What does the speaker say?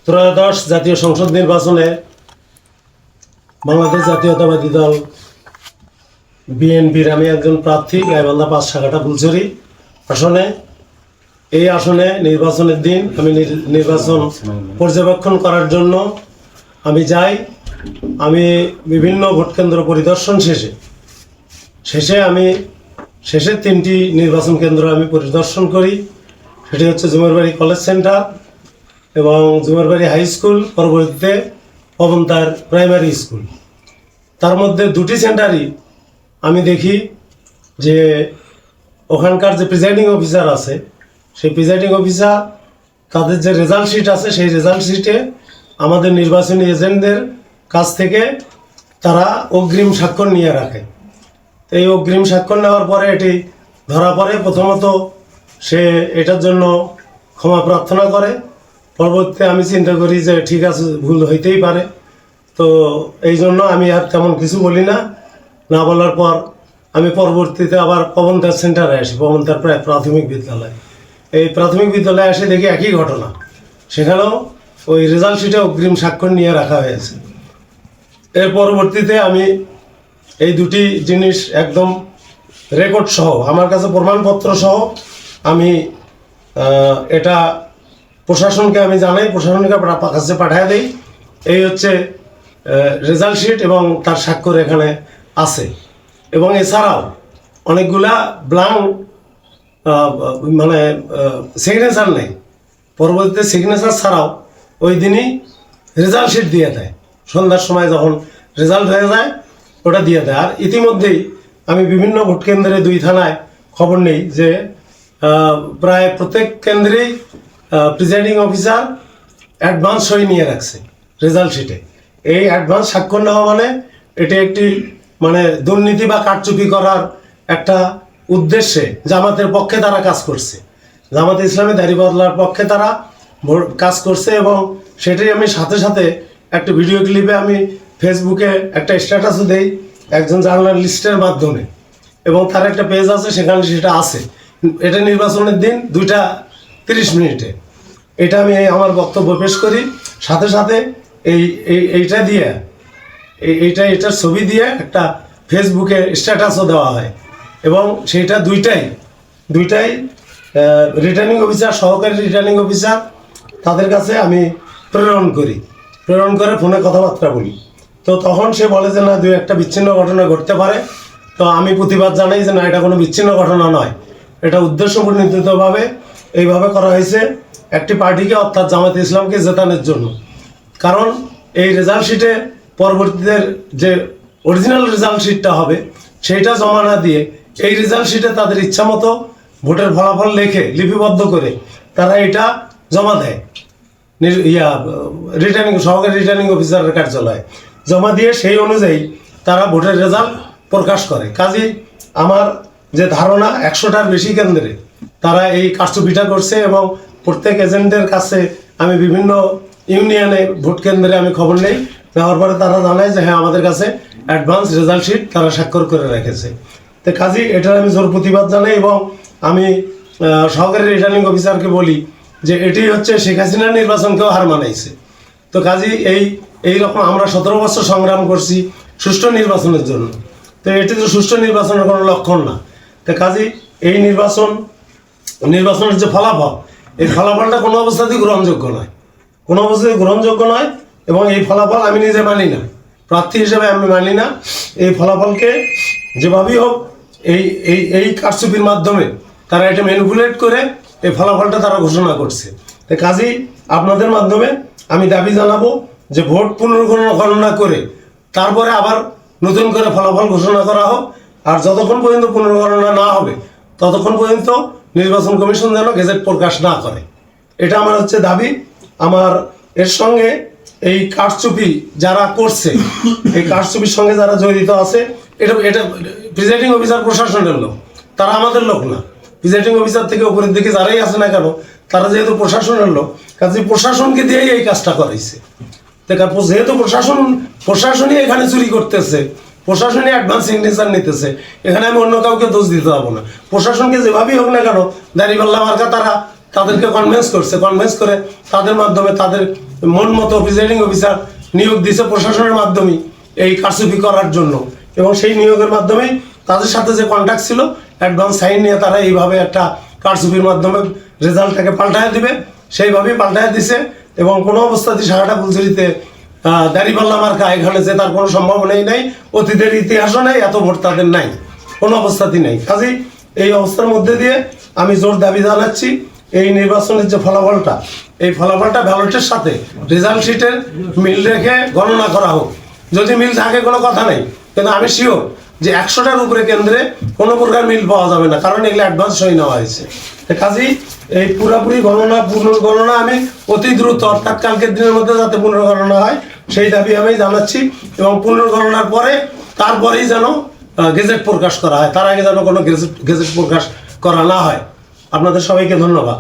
ত্রয়োদশ জাতীয় সংসদ নির্বাচনে বাংলাদেশ জাতীয়তাবাদী দল বিএনপির আমি একজন প্রার্থী গাইবান্ধা ৫ শাখাটা ফুলছড়ি আসনে। এই আসনে নির্বাচনের দিন আমি নির্বাচন পর্যবেক্ষণ করার জন্য আমি যাই। আমি বিভিন্ন ভোট কেন্দ্র পরিদর্শন শেষে আমি শেষের 3টি নির্বাচন কেন্দ্র আমি পরিদর্শন করি। সেটি হচ্ছে জুমেরবাড়ি কলেজ সেন্টার এবং জুমেরবাড়ি হাই স্কুল, পরবর্তীতে পবনতার প্রাইমারি স্কুল। তার মধ্যে 2টি সেন্টারই আমি দেখি যে ওখানকার যে প্রিজাইডিং অফিসার আছে, সেই প্রিজাইডিং অফিসার তাদের যে রেজাল্ট শিট আছে, সেই রেজাল্ট শিটে আমাদের নির্বাচনী এজেন্টদের কাছ থেকে তারা অগ্রিম স্বাক্ষর নিয়ে রাখে। এই অগ্রিম স্বাক্ষর নেওয়ার পরে এটি ধরা পড়ে। প্রথমত সে এটার জন্য ক্ষমা প্রার্থনা করে, পরবর্তীতে আমি চিন্তা করি যে ঠিক আছে, ভুল হইতেই পারে, তো এই জন্য আমি আর তেমন কিছু বলি না। না বলার পর আমি পরবর্তীতে আবার পবনতার সেন্টারে আসি, পবনতার প্রাথমিক বিদ্যালয়। এই প্রাথমিক বিদ্যালয়ে এসে দেখি একই ঘটনা, সেখানেও ওই রেজাল্ট শিটে অগ্রিম স্বাক্ষর নিয়ে রাখা হয়েছে। এর পরবর্তীতে আমি এই 2টি জিনিস একদম রেকর্ড সহ, আমার কাছে প্রমাণপত্র সহ আমি এটা প্রশাসনকে আমি জানাই, প্রশাসনকে কাছে পাঠিয়ে দিই। এই হচ্ছে রেজাল্ট শিট এবং তার স্বাক্ষর এখানে আছে। এবং এছাড়াও অনেকগুলা ব্ল্যাঙ্ক মানে সিগনেচার নেই, পরবর্তীতে সিগনেচার ছাড়াও ওই দিনই রেজাল্ট শিট দিয়ে দেয়। সন্ধ্যার সময় যখন রেজাল্ট হয়ে যায় ওটা দিয়ে দেয়। আর ইতিমধ্যেই আমি বিভিন্ন ভোট কেন্দ্রে 2 থানায় খবর নেই যে প্রায় প্রত্যেক কেন্দ্রেই প্রিজাইডিং অফিসার অ্যাডভান্স সই নিয়ে রাখছে রেজাল্ট শিটে। এই অ্যাডভান্স স্বাক্ষর নেওয়া মানে এটি একটি মানে দুর্নীতি বা কারচুপি করার একটা উদ্দেশ্যে জামাতের পক্ষে তারা কাজ করছে, জামাতে ইসলামী দাঁড়িপাল্লার পক্ষে তারা কাজ করছে। এবং সেটাই আমি সাথে সাথে একটা ভিডিও ক্লিপে আমি ফেসবুকে একটা স্ট্যাটাসও দেই একজন জার্নালিস্টের মাধ্যমে, এবং তার একটা পেজ আছে, সেখানে সেটা আছে। এটা নির্বাচনের দিন 2:30 এটা আমি আমার বক্তব্য পেশ করি। সাথে সাথে এইটা দিয়ে এটার ছবি দিয়ে একটা ফেসবুকে স্ট্যাটাসও দেওয়া হয়, এবং সেইটা দুইটাই রিটার্নিং অফিসার, সহকারী রিটার্নিং অফিসার তাদের কাছে আমি প্রেরণ করে ফোনে কথাবার্তা বলি। তো তখন সে বলে যে না, 2-1টা বিচ্ছিন্ন ঘটনা ঘটতে পারে। তো আমি প্রতিবাদ জানাই যে না, এটা কোনো বিচ্ছিন্ন ঘটনা নয়, এটা উদ্দেশ্যপূর্ণভাবে এইভাবে করা হয়েছে একটি পার্টিকে, অর্থাৎ জামাতে ইসলামকে জেতানোর জন্য। কারণ এই রেজাল্ট শিটে পরবর্তীতে যে অরিজিনাল রেজাল্ট শিটটা হবে সেইটা জমা না দিয়ে এই রেজাল্ট শিটে তাদের ইচ্ছা মতো ভোটের ফলাফল লেখে লিপিবদ্ধ করে তারা এটা জমা দেয় সহকারী রিটার্নিং অফিসারের কার্যালয়ে জমা দিয়ে সেই অনুযায়ী তারা ভোটের রেজাল্ট প্রকাশ করে। কাজেই আমার যে ধারণা 100টার বেশি কেন্দ্রে তারা এই কারচুপিটা করছে, এবং প্রত্যেক এজেন্টের কাছে আমি বিভিন্ন ইউনিয়নে ভোট কেন্দ্রে আমি খবর নেই, নেওয়ার পরে তারা জানায় যে হ্যাঁ, আমাদের কাছে অ্যাডভান্স রেজাল্ট শিট তারা স্বাক্ষর করে রেখেছে। তো কাজেই এটার আমি জোর প্রতিবাদ জানাই, এবং আমি সহকারী রিটার্নিং অফিসারকে বলি যে এটি হচ্ছে শেখ হাসিনার নির্বাচনকেও হার মানাইছে। তো কাজেই এই রকম আমরা 17 বছর সংগ্রাম করছি সুষ্ঠু নির্বাচনের জন্য, তো এটি তো সুষ্ঠু নির্বাচনের কোনো লক্ষণ না। তো কাজেই এই নির্বাচনের যে ফলাফল, এই ফলাফলটা কোনো অবস্থাতেই গ্রহণযোগ্য নয়, এবং এই ফলাফল আমি নিজে মানি না, প্রার্থী হিসেবে আমি মানি না। এই ফলাফলকে যেভাবেই হোক এই কারচুপির মাধ্যমে তারা এটা ম্যানিপুলেট করে এই ফলাফলটা তারা ঘোষণা করছে। তো কাজেই আপনাদের মাধ্যমে আমি দাবি জানাবো যে ভোট পুনর্গণনা করে তারপরে আবার নতুন করে ফলাফল ঘোষণা করা হোক। আর যতক্ষণ পর্যন্ত পুনর্গণনা না হবে ততক্ষণ পর্যন্ত নির্বাচন কমিশন যেন গেজেট প্রকাশ না করে, এটা আমার হচ্ছে দাবি। আমার এর সঙ্গে এই কারচুপি যারা করছে, এই কারচুপির সঙ্গে যারা জড়িত আছে, এটা প্রিজাইডিং অফিসার প্রশাসনের লোক, তারা আমাদের লোক না। প্রিজাইডিং অফিসার থেকে উপরের দিকে যারাই আছে না কেন, তারা যেহেতু প্রশাসনের লোক, কাজে প্রশাসনকে দিয়েই এই কাজটা করাইছে। যেহেতু প্রশাসনই এখানে চুরি করতেছে, প্রশাসনই অ্যাডভান্স সিগনেচার নিতেছে, এখানে আমি অন্য কাউকে দোষ দিতে পারবো না। প্রশাসনকে যেভাবেই হোক না কেন দাঁড়িপাল্লা মার্কা তারা তাদেরকে কনভিন্স করে তাদের মাধ্যমে তাদের মন মতো প্রিজাইডিং অফিসার নিয়োগ দিয়েছে প্রশাসনের মাধ্যমে এই কারচুপি করার জন্য। এবং সেই নিয়োগের মাধ্যমেই তাদের সাথে যে কন্ট্যাক্ট ছিল অ্যাডভান্স সাইন নিয়ে তারা এইভাবে একটা কারচুপির মাধ্যমে রেজাল্টটাকে পাল্টায় দিবে, সেইভাবেই পাল্টায় দিছে। এবং কোনো অবস্থাতেই শাখাটা ফুলছড়িতে দাঁড়িপাল্লা মার্কা এখানে যে তার কোনো সম্ভাবনাই নাই, অতীতের ইতিহাসও নেই, এত ভোট তাদের নাই, কোনো অবস্থাতেই নেই। কাজেই এই অবস্থার মধ্যে দিয়ে আমি জোর দাবি জানাচ্ছি এই নির্বাচনের যে ফলাফলটা, এই ফলাফলটা ব্যালটের সাথে রেজাল্ট শিটের মিল রেখে গণনা করা হোক। যদি মিল থাকে কোনো কথা নেই, কিন্তু আমি শিওর যে 100টার উপরে কেন্দ্রে কোনো প্রকার মিল পাওয়া যাবে না, কারণ এগুলো অ্যাডভান্স সই নেওয়া হয়েছে। কাজেই এই পুরোপুরি পুনর্গণনা আমি অতি দ্রুত অর্থাৎ কালকের দিনের মধ্যে যাতে পুনর্গণনা হয় সেই দাবি আমি জানাচ্ছি। এবং পুনর্গণনার পরে তারপরেই যেন গেজেট প্রকাশ করা হয়, তার আগে যেন কোনো গেজেট প্রকাশ করা না হয়। আপনাদের সবাইকে ধন্যবাদ।